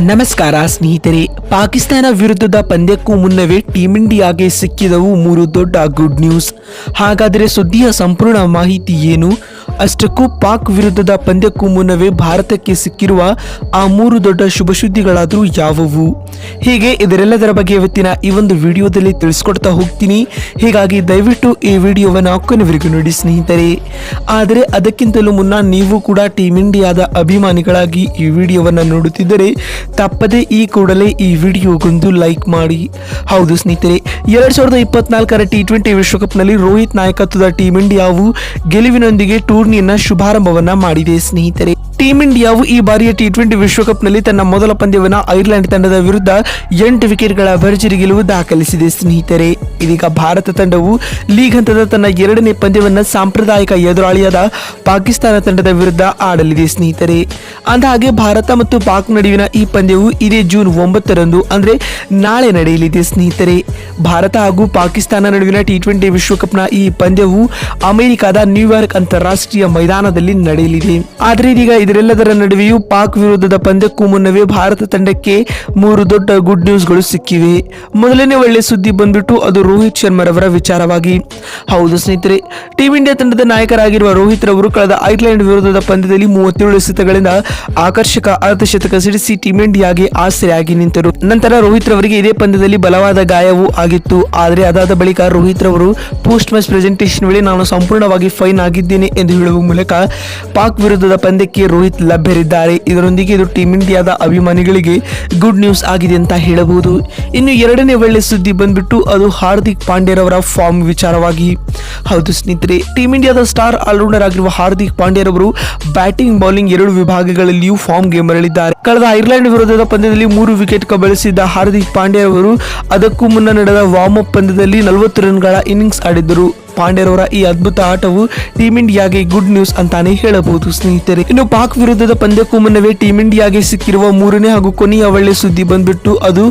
ನಮಸ್ಕಾರ ಸ್ನೇಹಿತರೆ. ಪಾಕಿಸ್ತಾನ ವಿರುದ್ಧದ ಪಂದ್ಯಕ್ಕೂ ಮುನ್ನವೇ ಟೀಂ ಇಂಡಿಯಾಗೆ ಸಿಕ್ಕಿದವು 3 ದೊಡ್ಡ ಗುಡ್ ನ್ಯೂಸ್. ಹಾಗಾದರೆ ಸುದ್ದಿಯ ಸಂಪೂರ್ಣ ಮಾಹಿತಿ ಏನು? ಅಷ್ಟಕ್ಕೂ ಪಾಕ್ ವಿರುದ್ಧದ ಪಂದ್ಯಕ್ಕೂ ಮುನ್ನವೇ ಭಾರತಕ್ಕೆ ಸಿಕ್ಕಿರುವ ಆ 3 ದೊಡ್ಡ ಶುಭ ಸುದ್ದಿಗಳಾದರೂ ಯಾವುವು? ಹೀಗೆ ಇದರೆಲ್ಲದರ ಬಗ್ಗೆ ಇವತ್ತಿನ ಈ ಒಂದು ವಿಡಿಯೋದಲ್ಲಿ ತಿಳಿಸ್ಕೊಡ್ತಾ ಹೋಗ್ತೀನಿ. ಹೀಗಾಗಿ ದಯವಿಟ್ಟು ಈ ವಿಡಿಯೋವನ್ನು ಕೊನೆವರೆಗೂ ನೋಡಿ ಸ್ನೇಹಿತರೆ. ಆದರೆ ಅದಕ್ಕಿಂತಲೂ ಮುನ್ನ ನೀವು ಕೂಡ ಟೀಂ ಇಂಡಿಯಾದ ಅಭಿಮಾನಿಗಳಾಗಿ ಈ ವಿಡಿಯೋವನ್ನು ನೋಡುತ್ತಿದ್ದರೆ ತಪ್ಪದೆ ಈ ಕೂಡಲೇ ಈ ವಿಡಿಯೋಗೊಂದು ಲೈಕ್ ಮಾಡಿ. ಹೌದು ಸ್ನೇಹಿತರೆ, 2024ರ T20 ವಿಶ್ವಕಪ್ನಲ್ಲಿ ರೋಹಿತ್ ನಾಯಕತ್ವದ ಟೀಂ ಇಂಡಿಯಾವು ಗೆಲುವಿನೊಂದಿಗೆ ಟೂರ್ನಿಯನ್ನ ಶುಭಾರಂಭವನ್ನ ಮಾಡಿದೆ ಸ್ನೇಹಿತರೆ. ಟೀಂ ಇಂಡಿಯಾವು ಈ ಬಾರಿಯ T20 ವಿಶ್ವಕಪ್ನಲ್ಲಿ ತನ್ನ ಮೊದಲ ಪಂದ್ಯವನ್ನು ಐರ್ಲೆಂಡ್ ತಂಡದ ವಿರುದ್ಧ 8 ವಿಕೆಟ್ಗಳ ಭರ್ಜರಿ ಗೆಲುವು ದಾಖಲಿಸಿದೆ ಸ್ನೇಹಿತರೆ. ಇದೀಗ ಭಾರತ ತಂಡವು ಲೀಗ್ ಹಂತದ ತನ್ನ 2ನೇ ಪಂದ್ಯವನ್ನು ಸಾಂಪ್ರದಾಯಿಕ ಎದುರಾಳಿಯಾದ ಪಾಕಿಸ್ತಾನ ತಂಡದ ವಿರುದ್ಧ ಆಡಲಿದೆ ಸ್ನೇಹಿತರೆ. ಅಂದಹಾಗೆ ಭಾರತ ಮತ್ತು ಪಾಕ್ ನಡುವಿನ ಈ ಪಂದ್ಯವು ಇದೇ ಜೂನ್ 9ರಂದು ಅಂದ್ರೆ ನಾಳೆ ನಡೆಯಲಿದೆ ಸ್ನೇಹಿತರೆ. ಭಾರತ ಹಾಗೂ ಪಾಕಿಸ್ತಾನ ನಡುವಿನ T20 ವಿಶ್ವಕಪ್ನ ಈ ಪಂದ್ಯವು ಅಮೆರಿಕದ ನ್ಯೂಯಾರ್ಕ್ ಅಂತಾರಾಷ್ಟ್ರೀಯ ಮೈದಾನದಲ್ಲಿ ನಡೆಯಲಿದೆ. ಆದರೆ ಇದೀಗ ಇದರೆಲ್ಲದರ ನಡುವೆಯೂ ಪಾಕ್ ವಿರುದ್ಧದ ಪಂದ್ಯಕ್ಕೂ ಮುನ್ನವೇ ಭಾರತ ತಂಡಕ್ಕೆ 3 ದೊಡ್ಡ ಗುಡ್ ನ್ಯೂಸ್ಗಳು ಸಿಕ್ಕಿವೆ. ಮೊದಲನೇ ಒಳ್ಳೆ ಸುದ್ದಿ ಬಂದ್ಬಿಟ್ಟು ಅದು ರೋಹಿತ್ ಶರ್ಮರವರ ವಿಚಾರವಾಗಿ. ಹೌದು ಸ್ನೇಹಿತರೆ, ಟೀಂ ಇಂಡಿಯಾ ತಂಡದ ನಾಯಕರಾಗಿರುವ ರೋಹಿತ್ ರವರು ಕಳೆದ ಐರ್ಲೆಂಡ್ ವಿರುದ್ಧದ ಪಂದ್ಯದಲ್ಲಿ 37 ಎಸೆತಗಳಿಂದ ಆಕರ್ಷಕ ಅರ್ಧಶತಕ ಸಿಡಿಸಿ ಟೀಂ ಇಂಡಿಯಾಗೆ ಆಸರೆಯಾಗಿ ನಿಂತರು. ನಂತರ ರೋಹಿತ್ ರವರಿಗೆ ಇದೇ ಪಂದ್ಯದಲ್ಲಿ ಬಲವಾದ ಗಾಯವೂ ಆಗಿತ್ತು. ಆದರೆ ಅದಾದ ಬಳಿಕ ರೋಹಿತ್ ರವರು ಪೋಸ್ಟ್ ಮ್ಯಾಚ್ ಪ್ರೆಸೆಂಟೇಷನ್ ವೇಳೆ ನಾನು ಸಂಪೂರ್ಣವಾಗಿ ಫೈನ್ ಆಗಿದ್ದೇನೆ ಎಂದು ಹೇಳುವ ಮೂಲಕ ಪಾಕ್ ವಿರುದ್ಧದ ಪಂದ್ಯಕ್ಕೆ ರೋಹಿತ್ ಲಭ್ಯರಿದ್ದಾರೆ. ಇದರೊಂದಿಗೆ ಇದು ಟೀಂ ಇಂಡಿಯಾದ ಅಭಿಮಾನಿಗಳಿಗೆ ಗುಡ್ ನ್ಯೂಸ್ ಆಗಿದೆ ಅಂತ ಹೇಳಬಹುದು. ಇನ್ನು ಎರಡನೇ ಒಳ್ಳೆ ಸುದ್ದಿ ಬಂದ್ಬಿಟ್ಟು ಅದು ಹಾರ್ದಿಕ್ ಪಾಂಡ್ಯರವರ ಫಾರ್ಮ್ ವಿಚಾರವಾಗಿ. ಹೌದು ಸ್ನೇಹಿತರೆ, ಟೀಂ ಇಂಡಿಯಾದ ಸ್ಟಾರ್ ಆಲ್ರೌಂಡರ್ ಆಗಿರುವ ಹಾರ್ದಿಕ್ ಪಾಂಡ್ಯರವರು ಬ್ಯಾಟಿಂಗ್ ಬೌಲಿಂಗ್ 2 ವಿಭಾಗಗಳಲ್ಲಿಯೂ ಫಾರ್ಮ್ಗೆ ಮರಳಿದ್ದಾರೆ. ಕಳೆದ ಐರ್ಲೆಂಡ್ ವಿರುದ್ಧದ ಪಂದ್ಯದಲ್ಲಿ 3 ವಿಕೆಟ್ ಕಬಳಿಸಿದ್ದ ಹಾರ್ದಿಕ್ ಪಾಂಡ್ಯರವರು ಅದಕ್ಕೂ ಮುನ್ನ ನಡೆದ ವಾರ್ಮ್ ಅಪ್ ಪಂದ್ಯದಲ್ಲಿ 40 ರನ್ಗಳ ಇನ್ನಿಂಗ್ಸ್ ಆಡಿದ್ದರು. ಪಾಂಡ್ಯರವರ ಈ ಅದ್ಭುತ ಆಟವು ಟೀಂ ಇಂಡಿಯಾಗೆ ಗುಡ್ ನ್ಯೂಸ್ ಅಂತಾನೆ ಹೇಳಬಹುದು ಸ್ನೇಹಿತರೆ. ಇನ್ನು ಪಾಕ್ ವಿರುದ್ಧದ ಪಂದ್ಯಕ್ಕೂ ಮುನ್ನವೇ ಟೀಂ ಇಂಡಿಯಾಗೆ ಸಿಕ್ಕಿರುವ 3ನೇ ಹಾಗೂ ಕೊನೆಯ ಒಳ್ಳೆ ಸುದ್ದಿ ಬಂದ್ಬಿಟ್ಟು ಅದು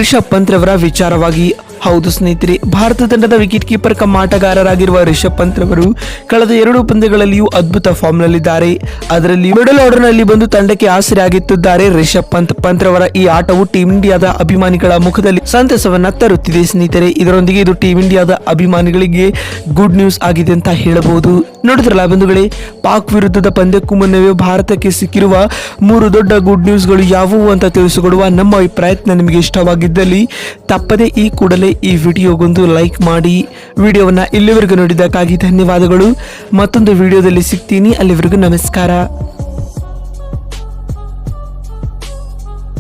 ರಿಷಬ್ ಪಂತ್ ರವರ ವಿಚಾರವಾಗಿ. ಹೌದು ಸ್ನೇಹಿತರೆ, ಭಾರತ ತಂಡದ ವಿಕೆಟ್ ಕೀಪರ್ ಕಮ್ ಆಟಗಾರರಾಗಿರುವ ರಿಷಬ್ ಪಂತ್ ರವರು ಕಳೆದ 2 ಪಂದ್ಯಗಳಲ್ಲಿಯೂ ಅದ್ಭುತ ಫಾರ್ಮ್ ನಲ್ಲಿದ್ದಾರೆ. ಅದರಲ್ಲಿ ಮಿಡಲ್ ಆರ್ಡರ್ ನಲ್ಲಿ ಬಂದು ತಂಡಕ್ಕೆ ಆಸರೆಯಾಗಿದ್ದಾರೆ ರಿಷಬ್ ಪಂತ್ ರವರ ಈ ಆಟವು ಟೀಂ ಇಂಡಿಯಾದ ಅಭಿಮಾನಿಗಳ ಮುಖದಲ್ಲಿ ಸಂತಸವನ್ನ ತರುತ್ತಿದೆ ಸ್ನೇಹಿತರೆ. ಇದರೊಂದಿಗೆ ಇದು ಟೀಂ ಇಂಡಿಯಾದ ಅಭಿಮಾನಿಗಳಿಗೆ ಗುಡ್ ನ್ಯೂಸ್ ಆಗಿದೆ ಅಂತ ಹೇಳಬಹುದು. ನೋಡಿದ್ರಲ್ಲ ಬಂಧುಗಳೇ, ಪಾಕ್ ವಿರುದ್ಧದ ಪಂದ್ಯಕ್ಕೂ ಮುನ್ನವೇ ಭಾರತಕ್ಕೆ ಸಿಕ್ಕಿರುವ 3 ದೊಡ್ಡ ಗುಡ್ ನ್ಯೂಸ್ಗಳು ಯಾವುವು ಅಂತ ತಿಳಿಸಿಕೊಡುವ ನಮ್ಮ ಈ ಪ್ರಯತ್ನ ನಿಮಗೆ ಇಷ್ಟವಾಗಿದ್ದಲ್ಲಿ ತಪ್ಪದೆ ಈ ಕೂಡಲೇ ಈ ವಿಡಿಯೋಗೊಂದು ಲೈಕ್ ಮಾಡಿ. ವಿಡಿಯೋವನ್ನ ಇಲ್ಲಿವರೆಗೂ ನೋಡಿದ್ದಕ್ಕಾಗಿ ಧನ್ಯವಾದಗಳು. ಮತ್ತೊಂದು ವಿಡಿಯೋದಲ್ಲಿ ಸಿಗ್ತೀನಿ. ಅಲ್ಲಿವರೆಗೂ ನಮಸ್ಕಾರ.